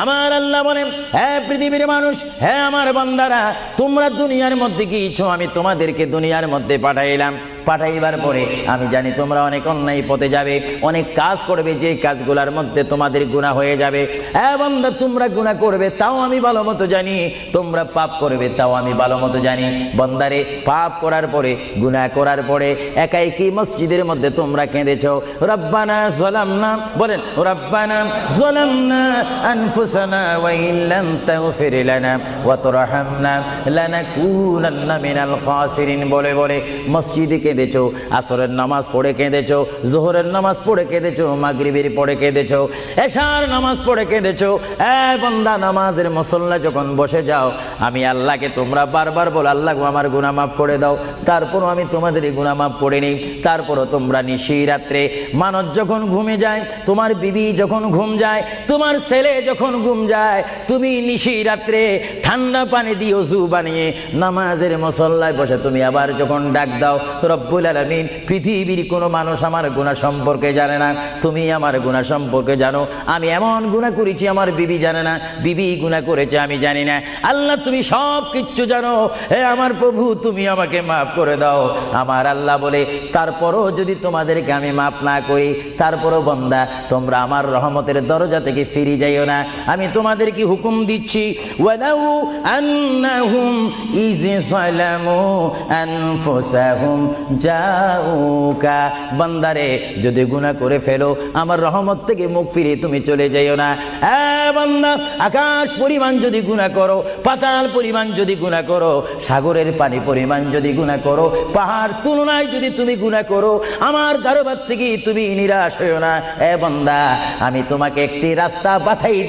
আমার আল্লাহ বলেন, হে পৃথিবীর মানুষ, হে আমার বান্দারা, তোমরা দুনিয়ার মধ্যে গিয়েছো, আমি তোমাদেরকে দুনিয়ার মধ্যে পাঠাইলাম। পাঠাইবার পরে আমি জানি তোমরা অনেক অন্যায় পথে যাবে, অনেক কাজ করবে, যে কাজগুলোর মধ্যে তোমাদের গুনাহ হয়ে যাবে। হ্যাঁ বান্দা, তোমরা গুনাহ করবে তাও আমি ভালো মতো জানি, তোমরা পাপ করবে তাও আমি ভালো মতো জানি। বান্দারে, পাপ করার পরে, গুনাহ করার পরে একাই কি মসজিদের মধ্যে তোমরা কেঁদেছো, রব্বানা যালামনা, বলেন রব্বানা যালামনা আনফুসানা ওয়া ইল্লাম তাগফির লানা ওয়া তুরহামনা লানাকুনান্না মিনাল খাসিরিন বলে বলে মসজিদে কেঁদেছো, আসরের নামাজ পড়ে কেঁদেছো, যোহরের নামাজ পড়ে কেঁদেছো, মাগরিবের পড়ে কেঁদেছো, এশার নামাজ পড়ে কেঁদেছো। এ বান্দা, নামাজের মুসল্লা যখন বসে যাও, আমি আল্লাহকে তোমরা বারবার বল, আল্লাহ আমার গুনাহ মাফ করে দাও। তারপরও আমি তোমাদের গুনাহ মাফ করে নিই। তারপরও তোমরা নিশি রাত্রে, মানুষ যখন ঘুমে যায়, তোমার বিবি যখন ঘুম যায়, তোমার ছেলে যখন ঘুম যায়, তুমি নিশি রাত্রে ঠান্ডা পানি দিয়ে ওযু বানিয়ে নামাজের মুসল্লায় বসে তুমি আবার যখন ডাক দাও, রব্বুল আলামিন, পৃথিবীর কোনো মানুষ আমার গুনাহ সম্পর্কে জানে না, তুমি আমার গুনাহ সম্পর্কে জানো। আমি এমন গুনাহ করেছি আমার বিবি জানে না, বিবি গুনাহ করেছে আমি জানি না। আল্লাহ, তুমি সব কিচ্ছু জানো। হে আমার প্রভু, তুমি আমাকে মাফ করে দাও। আমার আল্লাহ বলে, তারপরও যদি তোমাদেরকে আমি মাফ না করি, তারপরও বান্দা, তোমরা আমার রহমতের দরজা থেকে ফিরে যাইও না। আমি তোমাদেরকে হুকুম দিচ্ছি, ওয়ালাউ আন্নাহুম ইয যালামু আনফুসাহুম জাউকা, বান্দারে, যদি গুনাহ করে ফেলো, আমার রহমত থেকে মুখ ফিরে তুমি চলে যাইও না। বান্দা, আকাশ পরিমাণ যদি গুনাহ করো, পাতাল পরিমাণ যদি গুনাহ করো, সাগরের পানি পরিমাণ যদি গুনাহ করো, পাহাড় তুলনায় যদি তুমি গুনাহ করো, আমার দরবার থেকে তুমি নিরাশ হইও না। বান্দা, আমি তোমাকে একটি রাস্তা বাতাই